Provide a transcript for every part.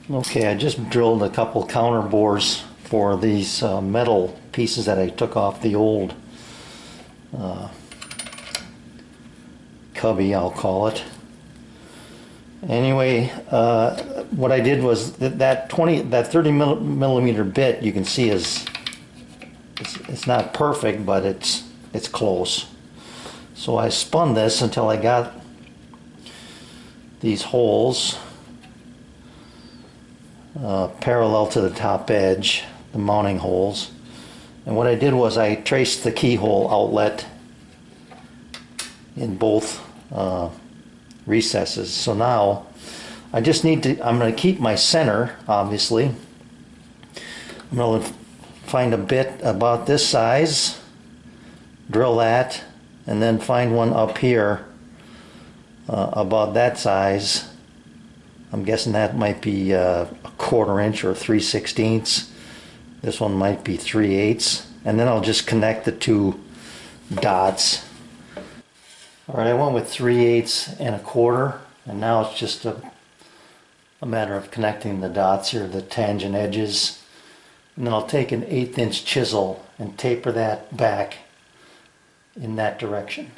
Okay, I just drilled a couple counter bores for these metal pieces that I took off the old cubby, I'll call it. Anyway, what I did was that 30 millimeter bit, you can see is it's not perfect, but it's close. So I spun this until I got these holes parallel to the top edge, the mounting holes. And what I did was I traced the keyhole outlet in both recesses. So now I just need to, I'm going to keep my center, obviously. I'm going to find a bit about this size, drill that, and then find one up here about that size. I'm guessing that might be a 1/4 inch or 3/16. This one might be 3/8. And then I'll just connect the two dots. Alright, I went with 3/8 and 1/4, and now it's just a matter of connecting the dots here, the tangent edges. And then I'll take an 1/8 inch chisel and taper that back in that direction.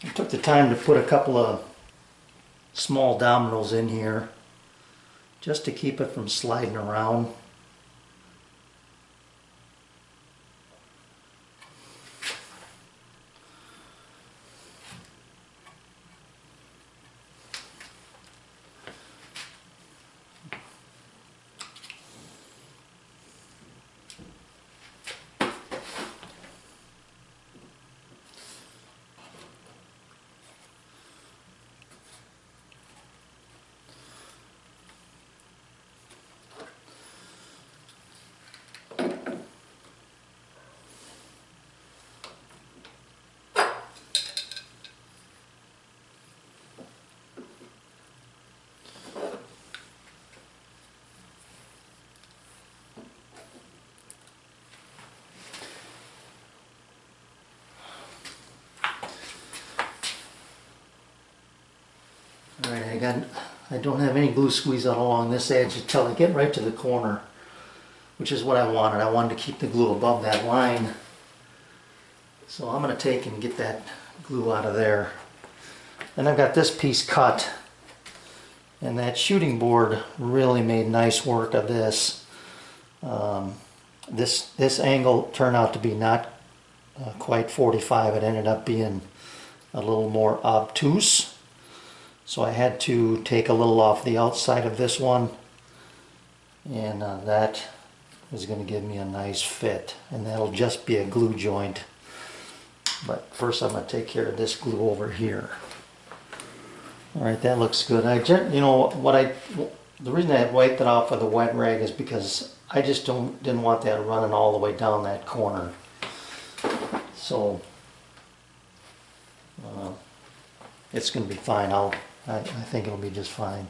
I took the time to put a couple of small dominoes in here just to keep it from sliding around. Alright, I don't have any glue squeeze out along this edge until I get right to the corner, which is what I wanted. I wanted to keep the glue above that line. So I'm going to take and get that glue out of there. Then I've got this piece cut, and that shooting board really made nice work of this. This angle turned out to be not quite 45. It ended up being a little more obtuse. So I had to take a little off the outside of this one, and that is going to give me a nice fit, and that'll just be a glue joint. But first I'm going to take care of this glue over here. Alright, that looks good. The reason I wiped it off with a wet rag is because I just didn't want that running all the way down that corner. So it's going to be fine. I think it'll be just fine.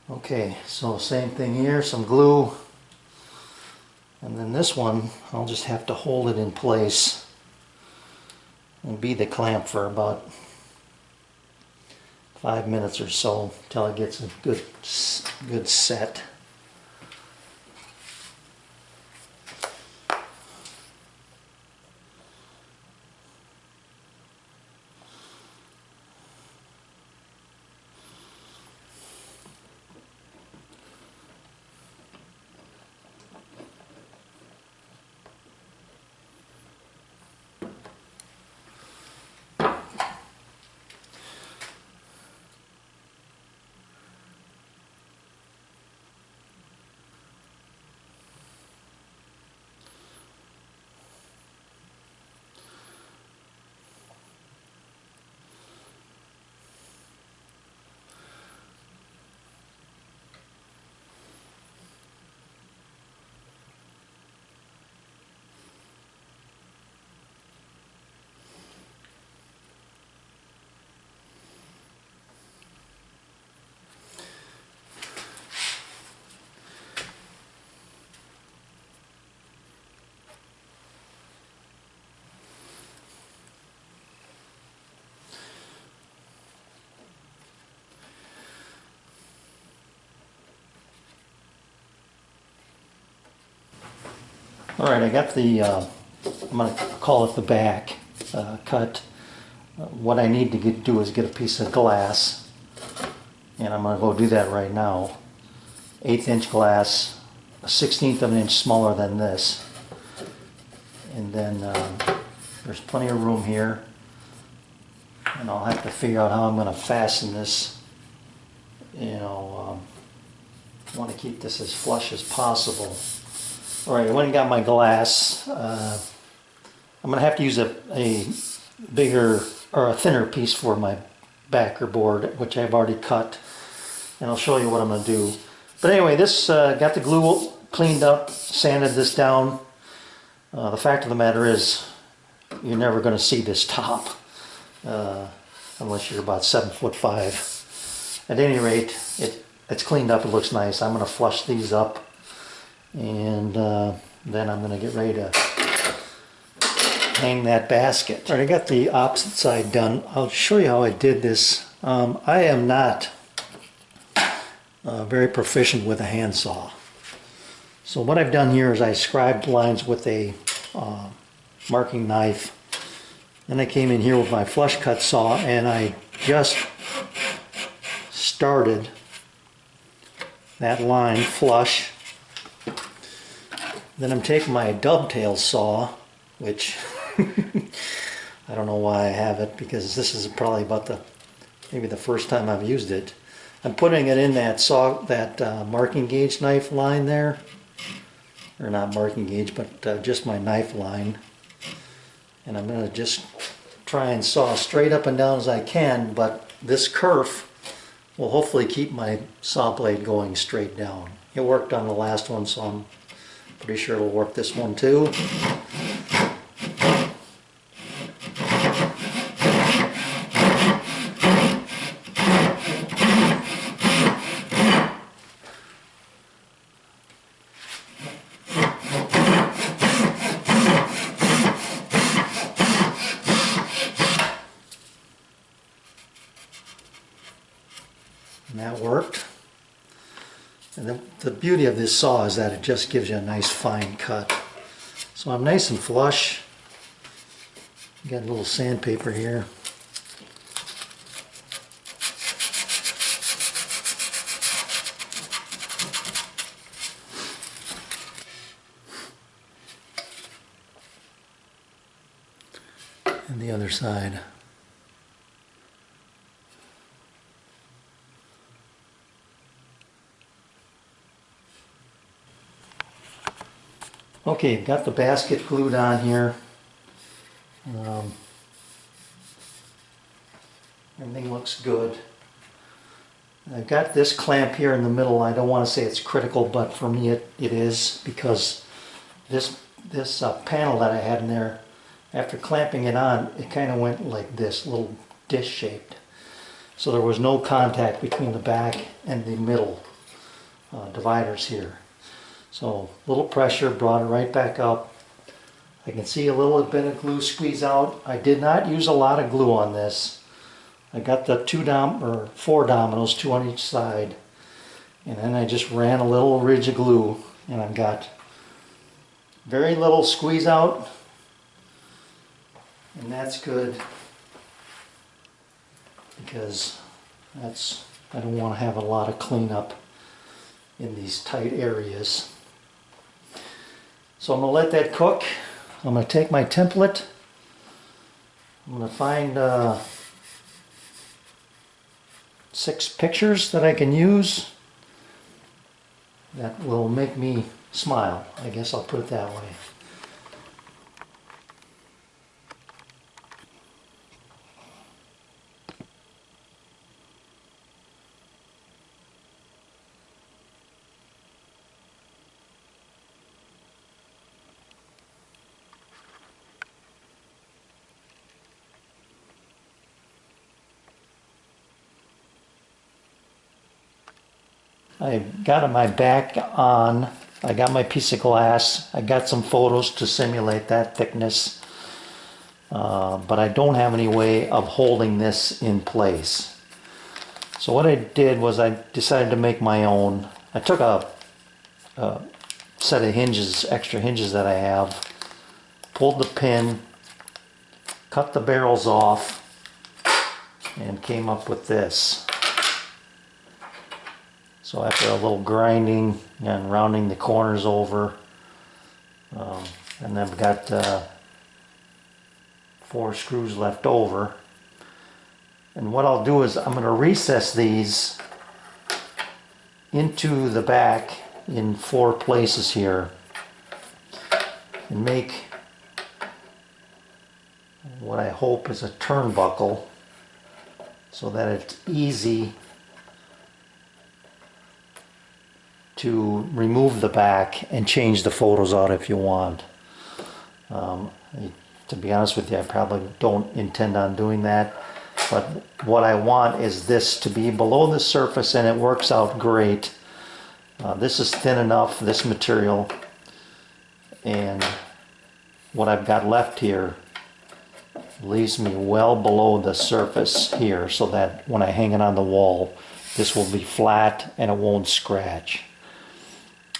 Okay, so same thing here, some glue. And then this one, I'll just have to hold it in place and be the clamp for about 5 minutes or so until it gets a good set. All right, I got the, I'm going to call it the back cut. What I need to do is get a piece of glass, and I'm going to go do that right now. 1/8 inch glass, a 1/16 of an inch smaller than this. And then there's plenty of room here, and I'll have to figure out how I'm going to fasten this. You know, I want to keep this as flush as possible. All right, I went and got my glass. I'm going to have to use a bigger or a thinner piece for my backer board, which I've already cut, and I'll show you what I'm going to do. But anyway, this got the glue cleaned up, sanded this down. The fact of the matter is, you're never going to see this top unless you're about 7'5". At any rate, it's cleaned up. It looks nice. I'm going to flush these up, and then I'm going to get ready to hang that basket. All right, I got the opposite side done. I'll show you how I did this. I am not very proficient with a handsaw. So what I've done here is I scribed lines with a marking knife. Then I came in here with my flush cut saw, and I just started that line flush. Then I'm taking my dovetail saw, which I don't know why I have it, because this is probably about maybe the first time I've used it. I'm putting it in that marking gauge knife line there, or not marking gauge, but just my knife line. And I'm going to just try and saw straight up and down as I can, but this kerf will hopefully keep my saw blade going straight down. It worked on the last one, so I'm pretty sure it'll work this one too. And that worked. And the beauty of this saw is that it just gives you a nice fine cut. So I'm nice and flush. Got a little sandpaper here. And the other side. Okay, got the basket glued on here. Everything looks good. I've got this clamp here in the middle. I don't want to say it's critical, but for me it is, because this panel that I had in there, after clamping it on, it kind of went like this, little dish shaped. So there was no contact between the back and the middle dividers here. So a little pressure brought it right back up. I can see a little bit of glue squeeze out. I did not use a lot of glue on this. I got the 4 dominoes, 2 on each side, and then I just ran a little ridge of glue, and I've got very little squeeze out, and that's good, because I don't want to have a lot of cleanup in these tight areas. So I'm going to let that cook. I'm going to take my template. I'm going to find 6 pictures that I can use that will make me smile. I guess I'll put it that way. I got my back on, I got my piece of glass, I got some photos to simulate that thickness, but I don't have any way of holding this in place. So what I did was I decided to make my own. I took a set of hinges, extra hinges that I have, pulled the pin, cut the barrels off, and came up with this. So after a little grinding and rounding the corners over, and I've got 4 screws left over. And what I'll do is I'm going to recess these into the back in 4 places here and make what I hope is a turnbuckle so that it's easy to remove the back and change the photos out if you want. To be honest with you, I probably don't intend on doing that, but what I want is this to be below the surface, and it works out great. This is thin enough, this material, and what I've got left here leaves me well below the surface here, so that when I hang it on the wall, this will be flat and it won't scratch,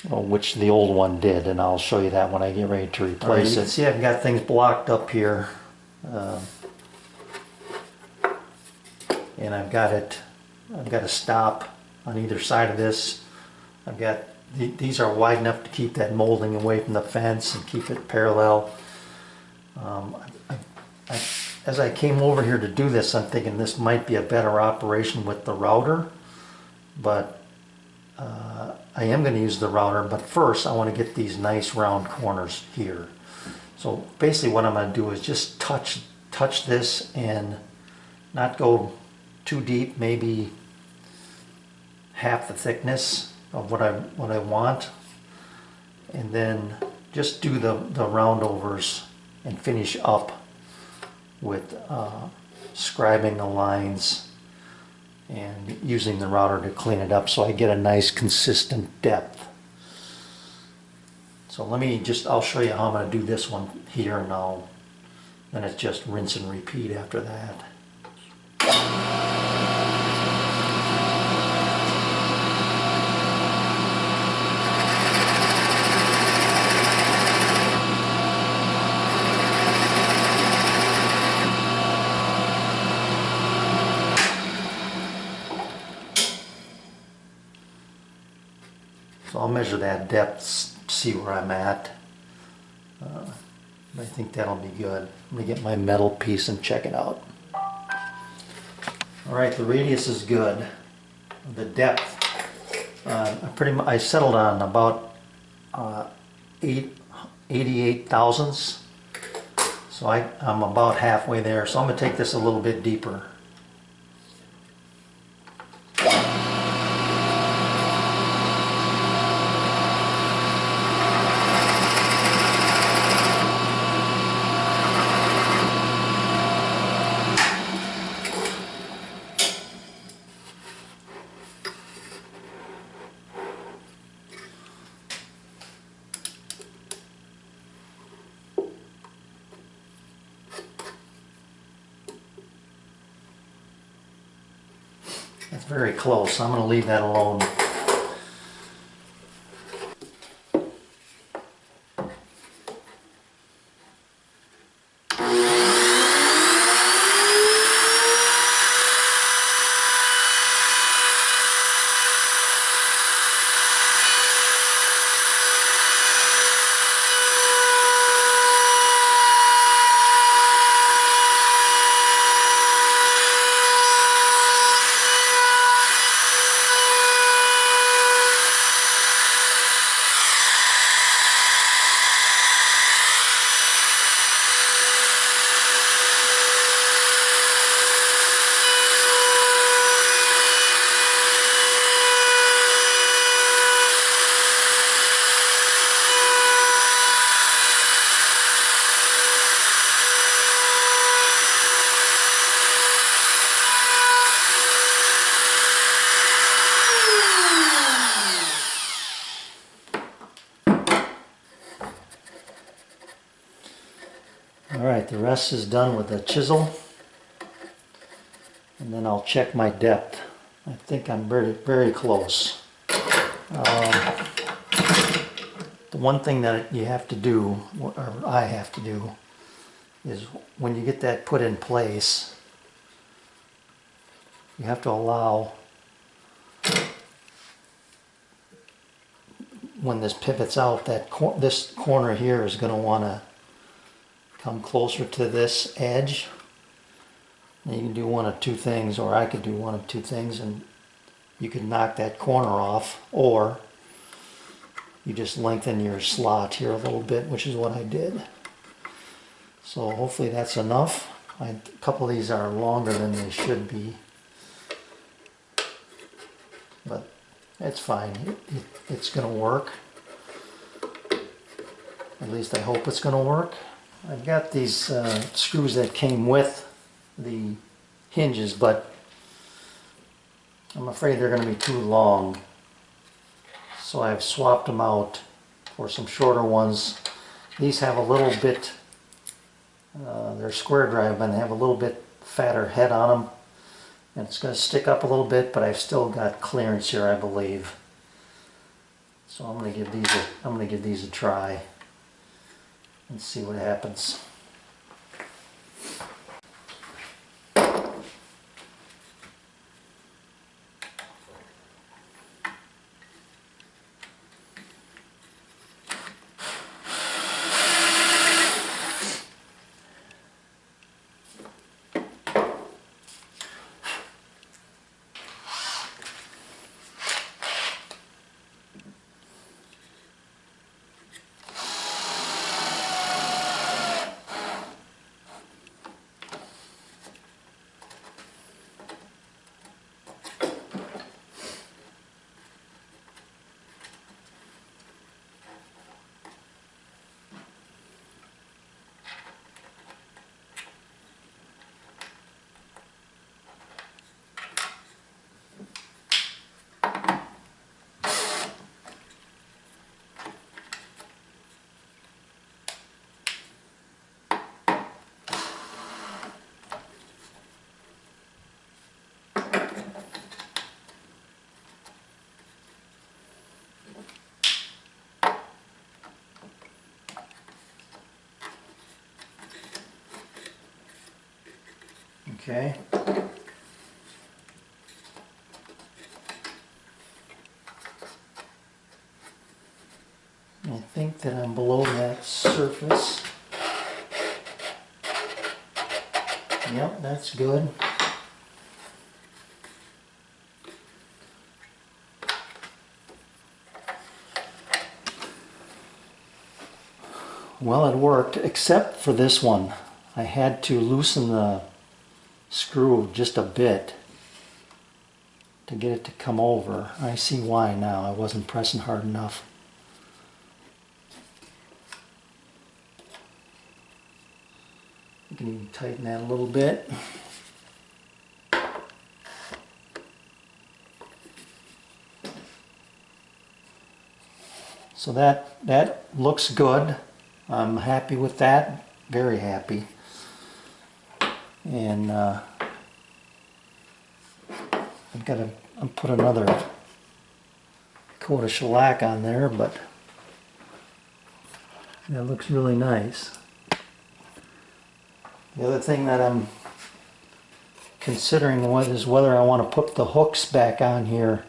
which the old one did, and I'll show you that when I get ready to replace it. See, I've got things blocked up here, and I've got a stop on either side of this. I've got these are wide enough to keep that molding away from the fence and keep it parallel. As I came over here to do this, I'm thinking this might be a better operation with the router, but I am going to use the router, but first I want to get these nice round corners here. So basically what I'm going to do is just touch this and not go too deep, maybe half the thickness of what I want, and then just do the roundovers and finish up with scribing the lines and using the router to clean it up so I get a nice consistent depth. So I'll show you how I'm going to do this one here now. Then it's just rinse and repeat after that. So I'll measure that depth, see where I'm at. I think that'll be good. I'm going to get my metal piece and check it out. Alright, the radius is good. The depth, I settled on about 88 thousandths. So I'm about halfway there. So I'm going to take this a little bit deeper. That's very close. I'm going to leave that alone. Alright, the rest is done with a chisel, and then I'll check my depth. I think I'm very, very close. The one thing that you have to do, or I have to do, is when you get that put in place, you have to allow, when this pivots out, that this corner here is going to want to come closer to this edge. And you can do one of two things, or I could do one of two things, and you could knock that corner off, or you just lengthen your slot here a little bit, which is what I did. So hopefully that's enough. A couple of these are longer than they should be, but it's fine. It's going to work. At least I hope it's going to work. I've got these screws that came with the hinges, but I'm afraid they're going to be too long. So I've swapped them out for some shorter ones. These have a little bit, they're square drive, and they have a little bit fatter head on them. And it's going to stick up a little bit, but I've still got clearance here, I believe. So I'm going to give these a try and see what happens. Okay. I think that I'm below that surface. Yep, that's good. Well, it worked, except for this one. I had to loosen the screw just a bit to get it to come over. I see why now. I wasn't pressing hard enough. You can even tighten that a little bit. So that looks good. I'm happy with that, very happy. And I'll put another coat of shellac on there, but that looks really nice. The other thing that I'm considering is whether I want to put the hooks back on here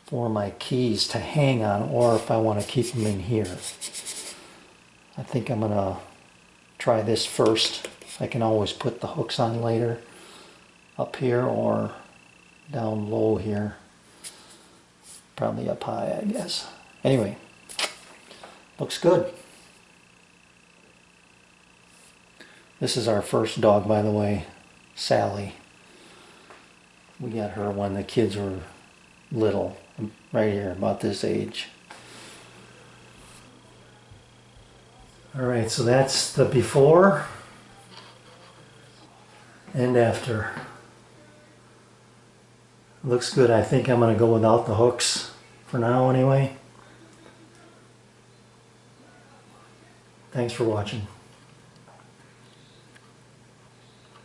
for my keys to hang on, or if I want to keep them in here. I think I'm going to try this first. I can always put the hooks on later, up here or down low here. Probably up high, I guess. Anyway, looks good. This is our first dog, by the way, Sally. We got her when the kids were little, right here, about this age. Alright, so that's the before and after. Looks good. I think I'm going to go without the hooks for now anyway. Thanks for watching.